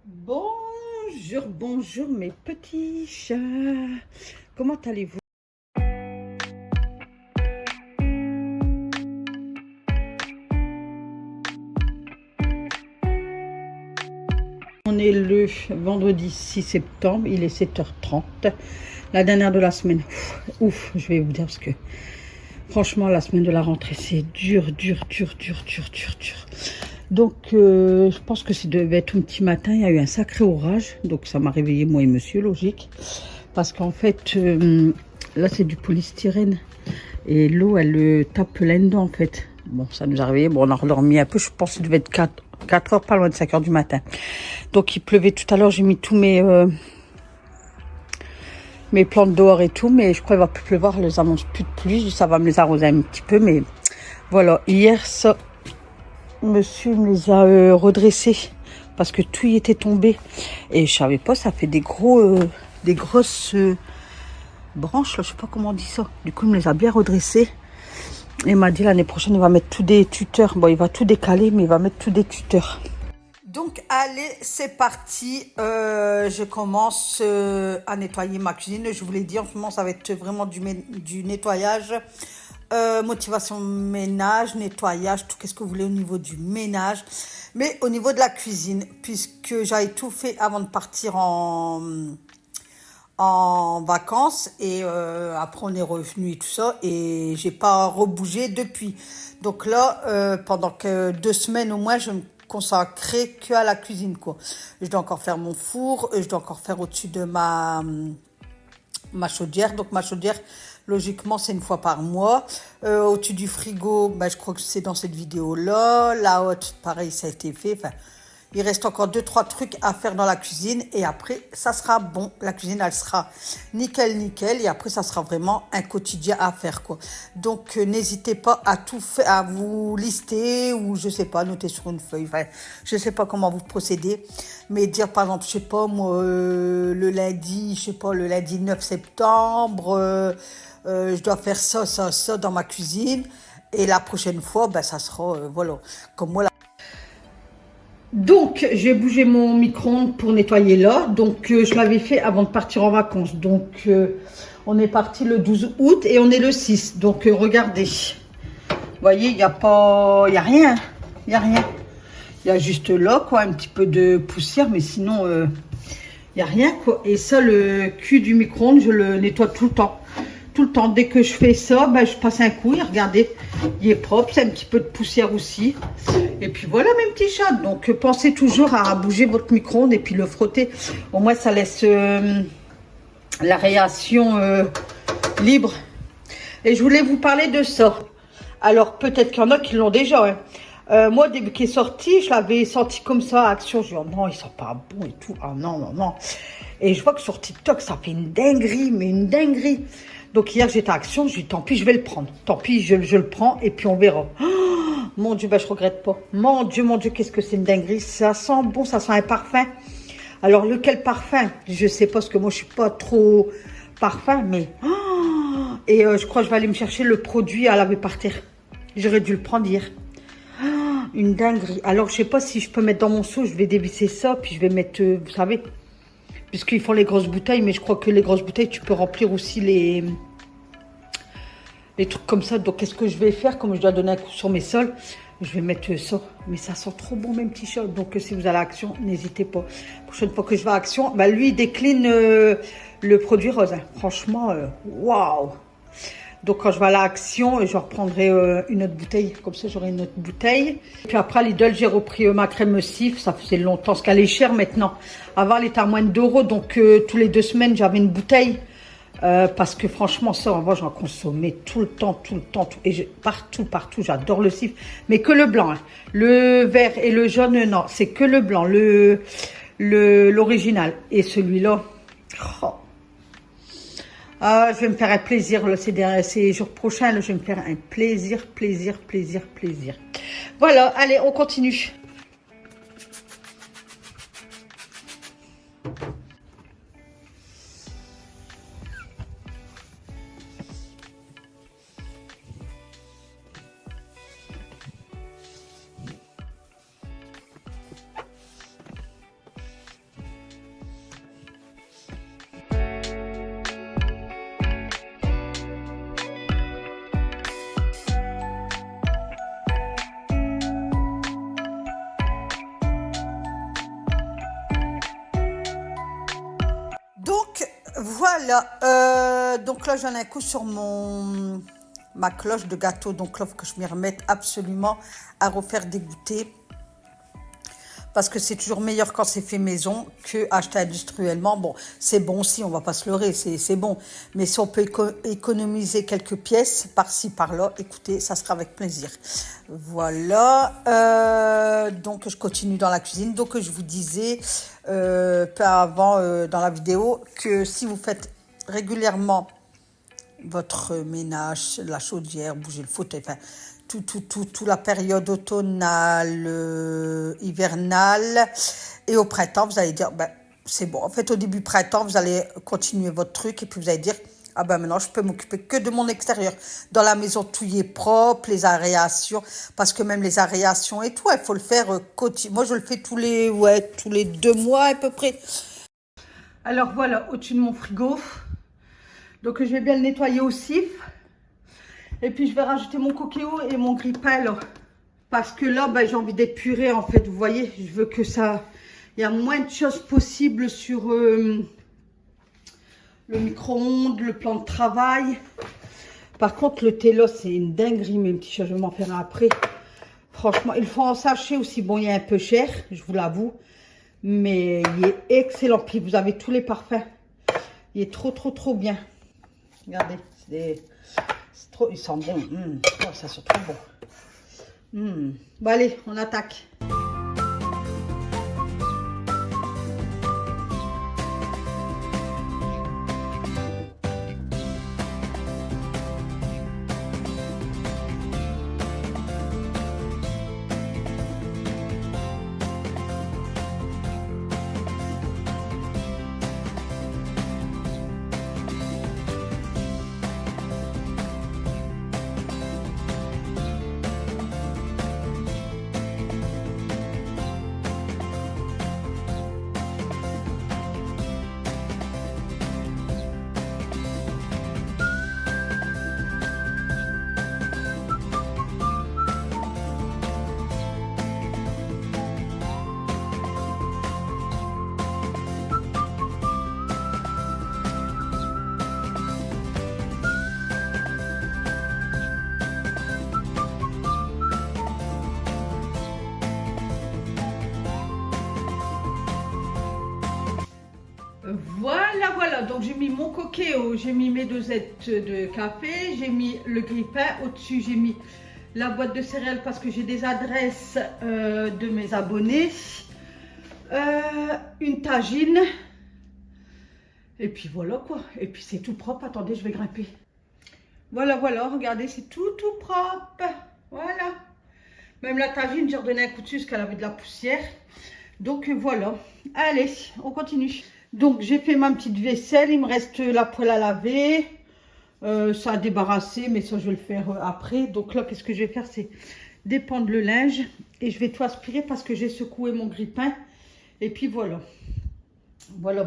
Bonjour, bonjour mes petits chats. Comment allez-vous? On est le vendredi 6 septembre, il est 7h30. La dernière de la semaine. Ouf, je vais vous dire parce que franchement, la semaine de la rentrée, c'est dur. Donc, je pense que ça devait être un petit matin. Il y a eu un sacré orage. Donc, ça m'a réveillé, moi et monsieur, logique. Parce qu'en fait, là, c'est du polystyrène. Et l'eau, elle le tape là-dedans, en fait. Bon, ça nous a réveillé. Bon, on a redormi un peu. Je pense qu'il devait être 4 heures, pas loin de 5 heures du matin. Donc, il pleuvait tout à l'heure. J'ai mis tous mes plantes dehors et tout. Mais je crois qu'il va plus pleuvoir. Les annonces plus de pluie. Ça va me les arroser un petit peu. Mais voilà. Hier, ça, monsieur me les a redressés. Parce que tout y était tombé. Et je savais pas, ça fait des grosses branches, là, je sais pas comment on dit ça. Du coup, il me les a bien redressés. Et il m'a dit l'année prochaine, il va mettre tous des tuteurs. Bon, il va tout décaler, mais il va mettre tous des tuteurs. Donc, allez, c'est parti. Je commence à nettoyer ma cuisine. Je vous l'ai dit, en ce moment, ça va être vraiment du nettoyage. Motivation ménage, nettoyage, tout qu'est-ce que vous voulez au niveau du ménage. Mais au niveau de la cuisine, puisque j'avais tout fait avant de partir en vacances et après on est revenu et tout ça et j'ai pas rebougé depuis. Donc là, pendant que 2 semaines au moins, je me consacrais que à la cuisine, quoi. Je dois encore faire mon four, je dois encore faire au-dessus de ma chaudière. Donc ma chaudière, logiquement, c'est une fois par mois. Au-dessus du frigo, bah, je crois que c'est dans cette vidéo-là. La haute, pareil, ça a été fait. Enfin, il reste encore 2-3 trucs à faire dans la cuisine. Et après, ça sera bon. La cuisine, elle sera nickel, nickel. Et après, ça sera vraiment un quotidien à faire, quoi. Donc, n'hésitez pas à tout faire, à vous lister ou, je sais pas, noter sur une feuille. Enfin, je sais pas comment vous procédez. Mais dire, par exemple, je sais pas, moi, le lundi, je sais pas, le lundi 9 septembre, je dois faire ça dans ma cuisine. Et la prochaine fois, ben, ça sera, voilà, comme moi, donc, j'ai bougé mon micro-ondes pour nettoyer là. Donc, je l'avais fait avant de partir en vacances. Donc, on est parti le 12 août et on est le 6. Donc, regardez. Vous voyez, il n'y a pas... Il n'y a rien. Il n'y a rien. Il y a juste là, quoi, un petit peu de poussière. Mais sinon, il n'y a rien, quoi. Et ça, le cul du micro-ondes, je le nettoie tout le temps. Tout le temps. Dès que je fais ça, ben, je passe un coup et regardez, il est propre. C'est un petit peu de poussière aussi. Et puis voilà mes petits chats. Donc pensez toujours à bouger votre micro-ondes et puis le frotter. Au moins ça laisse l'aération libre. Et je voulais vous parler de ça. Alors peut-être qu'il y en a qui l'ont déjà. Moi, début qu'il est sorti, je l'avais senti comme ça à Action. Je dis, oh non, il sent pas bon et tout. Ah non, non, non. Et je vois que sur TikTok, ça fait une dinguerie, mais une dinguerie. Donc hier, j'étais à Action, je dis, tant pis, je vais le prendre. Tant pis, je le prends et puis on verra. Oh, mon Dieu, bah, je regrette pas. Mon Dieu, qu'est-ce que c'est une dinguerie. Ça sent bon, ça sent un parfum. Alors, lequel parfum? Je sais pas, parce que moi, je suis pas trop parfum, mais... Oh, et je crois que je vais aller me chercher le produit à laver par terre. J'aurais dû le prendre hier. Une dinguerie. Alors, je sais pas si je peux mettre dans mon seau. Je vais dévisser ça, puis je vais mettre, vous savez, puisqu'ils font les grosses bouteilles, mais je crois que les grosses bouteilles, tu peux remplir aussi les trucs comme ça. Donc, qu'est-ce que je vais faire? Comme je dois donner un coup sur mes sols, je vais mettre ça. Mais ça sent trop bon, même petit chat. Donc, si vous allez à Action, n'hésitez pas. La prochaine fois que je vais à Action, bah, lui, il décline le produit rose. Hein. Franchement, waouh! Donc, quand je vais à l'Action, je reprendrai une autre bouteille. Comme ça, j'aurai une autre bouteille. Et puis après, à Lidl, j'ai repris ma crème Cif. Ça faisait longtemps, parce qu'elle est chère maintenant. Avant, elle était à moins de 2 euros. Donc, tous les 2 semaines, j'avais une bouteille. Parce que franchement, ça, avant, j'en consommais tout le temps. Et partout, j'adore le Cif. Mais que le blanc. Hein. Le vert et le jaune, non. C'est que le blanc, l'original. Et celui-là, oh. Ah, je vais me faire un plaisir là, ces jours prochains. Là, je vais me faire un plaisir. Voilà, allez, on continue. Voilà, donc là j'en ai un coup sur ma cloche de gâteau, donc là faut que je m'y remette absolument à refaire dégoûter. Parce que c'est toujours meilleur quand c'est fait maison que acheté industriellement. Bon, c'est bon aussi, on va pas se leurrer, c'est bon. Mais si on peut économiser quelques pièces par-ci, par-là, écoutez, ça sera avec plaisir. Voilà, donc je continue dans la cuisine. Donc je vous disais peu avant dans la vidéo que si vous faites régulièrement votre ménage, la chaudière, bouger le fauteuil, enfin, toute la période automnale, hivernale. Et au printemps, vous allez dire, ben, c'est bon. En fait, au début printemps, vous allez continuer votre truc et puis vous allez dire, ah ben maintenant, je peux m'occuper que de mon extérieur. Dans la maison, tout y est propre, les aérations, parce que même les aérations et tout, il faut le faire quotidien. Moi, je le fais tous les 2 mois à peu près. Alors voilà, au-dessus de mon frigo. Donc, je vais bien le nettoyer aussi. Et puis, je vais rajouter mon coquillot et mon grille-pain, là. Parce que là, ben, j'ai envie d'épurer, en fait. Vous voyez, je veux que ça... Il y a moins de choses possibles sur le micro-ondes, le plan de travail. Par contre, le thé, là, c'est une dinguerie, mes petits chats. Je vais m'en faire un après. Franchement, il faut en sachet aussi. Bon, il est un peu cher, je vous l'avoue. Mais il est excellent. Puis, vous avez tous les parfums. Il est trop, trop, trop bien. Regardez, trop, il sent bon. Oh, ça sent trop bon. Bon, allez, on attaque. Voilà, donc j'ai mis mon coquillot, j'ai mis mes dosettes de café, j'ai mis le grille-pain, au-dessus j'ai mis la boîte de céréales parce que j'ai des adresses de mes abonnés, une tagine, et puis voilà quoi, et puis c'est tout propre, attendez je vais grimper. Voilà, regardez c'est tout propre, voilà. Même la tagine j'ai redonné un coup dessus parce qu'elle avait de la poussière, donc voilà, allez on continue. Donc, j'ai fait ma petite vaisselle. Il me reste la poêle à laver. Ça a débarrassé, mais ça, je vais le faire après. Donc là, qu'est-ce que je vais faire? C'est dépendre le linge. Et je vais tout aspirer parce que j'ai secoué mon grille-pain. Et puis, voilà. Voilà.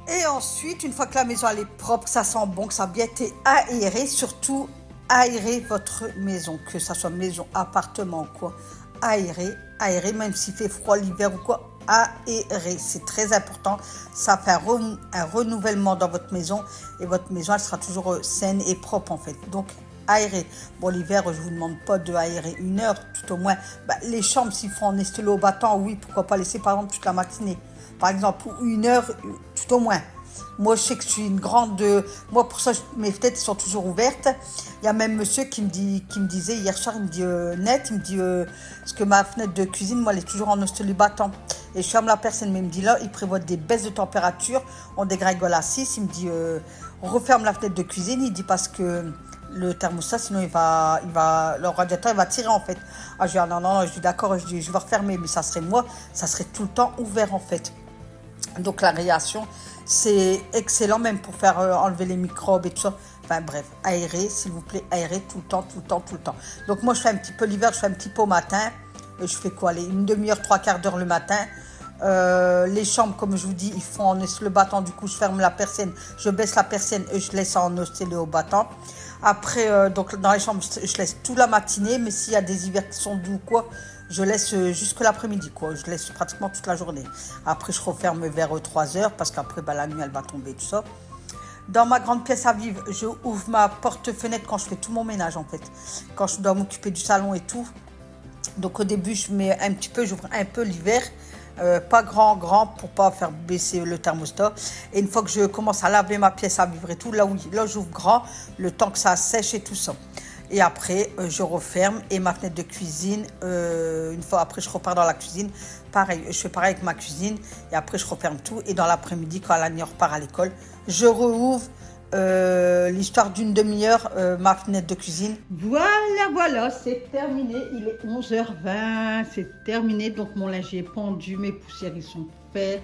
Et ensuite, une fois que la maison elle est propre, ça sent bon, que ça a bien été aéré, surtout aérer votre maison, que ça soit maison, appartement ou quoi, aérer, même s'il fait froid l'hiver ou quoi, aérer, c'est très important. Ça fait un renouvellement dans votre maison et votre maison elle sera toujours saine et propre en fait. Donc aérer. Bon, l'hiver, je vous demande pas de aérer 1 heure, tout au moins. Bah, les chambres, s'ils font en estylo battant, oui, pourquoi pas laisser par exemple toute la matinée. Par exemple, pour 1 heure, tout au moins. Moi, je sais que je suis une grande... moi, pour ça, mes fenêtres sont toujours ouvertes. Il y a même monsieur qui me disait, hier soir, il me dit, net, il me dit, parce que ma fenêtre de cuisine, moi, elle est toujours en estylo battant. Et je ferme la personne, mais il me dit là, il prévoit des baisses de température. On dégringole à 6. Il me dit, on referme la fenêtre de cuisine. Il dit parce que le thermostat, sinon le radiateur, il va tirer en fait. Ah, je dis, ah, non, je dis d'accord, je vais refermer, mais ça serait tout le temps ouvert en fait. Donc l'aération C'est excellent même pour faire enlever les microbes et tout ça. Enfin bref, aérer, s'il vous plaît, aérer tout le temps, tout le temps, tout le temps. Donc moi, je fais un petit peu l'hiver, je fais un petit peu au matin. Je fais quoi, une demi-heure, trois quarts d'heure le matin. Les chambres, comme je vous dis, ils font en le battant. Du coup, je ferme la persienne, je baisse la persienne et je laisse en osciller au battant. Après, donc dans les chambres, je laisse toute la matinée. Mais s'il y a des hivers qui sont doux ou quoi, je laisse jusque l'après-midi, quoi. Je laisse pratiquement toute la journée. Après, je referme vers 3 heures parce qu'après, bah, la nuit, elle va tomber, tout ça. Dans ma grande pièce à vivre, je ouvre ma porte-fenêtre quand je fais tout mon ménage, en fait. Quand je dois m'occuper du salon et tout. Donc, au début, je mets un petit peu, j'ouvre un peu l'hiver. Pas grand pour pas faire baisser le thermostat. Et une fois que je commence à laver ma pièce à vivre et tout, là oui, là j'ouvre grand, le temps que ça sèche et tout ça. Et après, je referme et ma fenêtre de cuisine, une fois après, je repars dans la cuisine. Pareil, je fais pareil avec ma cuisine et après, je referme tout. Et dans l'après-midi, quand Alani repart à l'école, je rouvre l'histoire d'une demi-heure, ma fenêtre de cuisine. Voilà, c'est terminé. Il est 11h20, c'est terminé. Donc, mon linge est pendu, mes poussières, ils sont faites.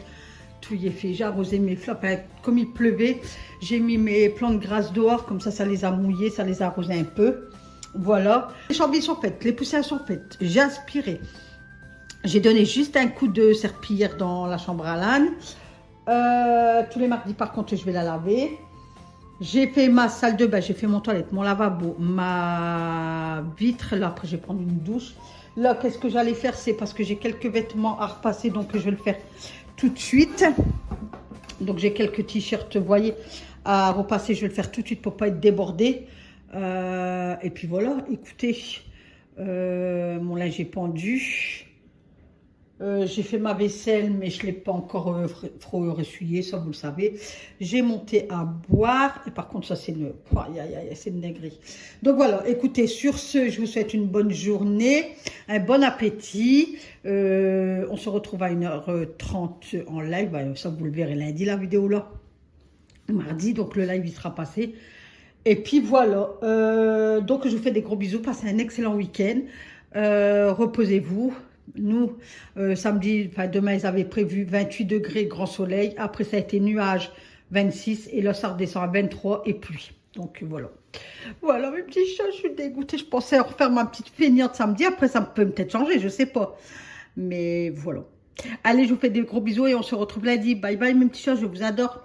Tout y est fait. J'ai arrosé mes fleurs. Comme il pleuvait, j'ai mis mes plantes grasses dehors. Comme ça les a mouillées, ça les a arrosées un peu. Voilà. Les chambilles sont faites, les poussières sont faites. J'ai aspiré. J'ai donné juste un coup de serpillière dans la chambre à l'âne. Tous les mardis, par contre, je vais la laver. J'ai fait ma salle de bain, j'ai fait mon toilette, mon lavabo, ma vitre. Là, après, je vais prendre une douche. Là, qu'est-ce que j'allais faire? C'est parce que j'ai quelques vêtements à repasser, donc je vais le faire tout de suite. Donc, j'ai quelques t-shirts, vous voyez, à repasser. Je vais le faire tout de suite pour ne pas être débordée. Et puis voilà, écoutez, mon linge est pendu. J'ai fait ma vaisselle, mais je ne l'ai pas encore trop ressuyé, ça vous le savez. J'ai monté à boire, et par contre, ça c'est une dinguerie. Donc voilà, écoutez, sur ce, je vous souhaite une bonne journée, un bon appétit. On se retrouve à 1h30 en live, ça vous le verrez lundi la vidéo là, mardi, donc le live il sera passé. Et puis voilà, donc je vous fais des gros bisous, passez un excellent week-end, reposez-vous. Nous, samedi, enfin demain, ils avaient prévu 28 degrés, grand soleil. Après, ça a été nuage, 26. Et là, ça redescend à 23 et pluie. Donc, voilà. Voilà, mes petits chats, je suis dégoûtée. Je pensais refaire ma petite feignante samedi. Après, ça peut peut-être changer, je sais pas. Mais voilà. Allez, je vous fais des gros bisous et on se retrouve lundi. Bye bye, mes petits chats, je vous adore.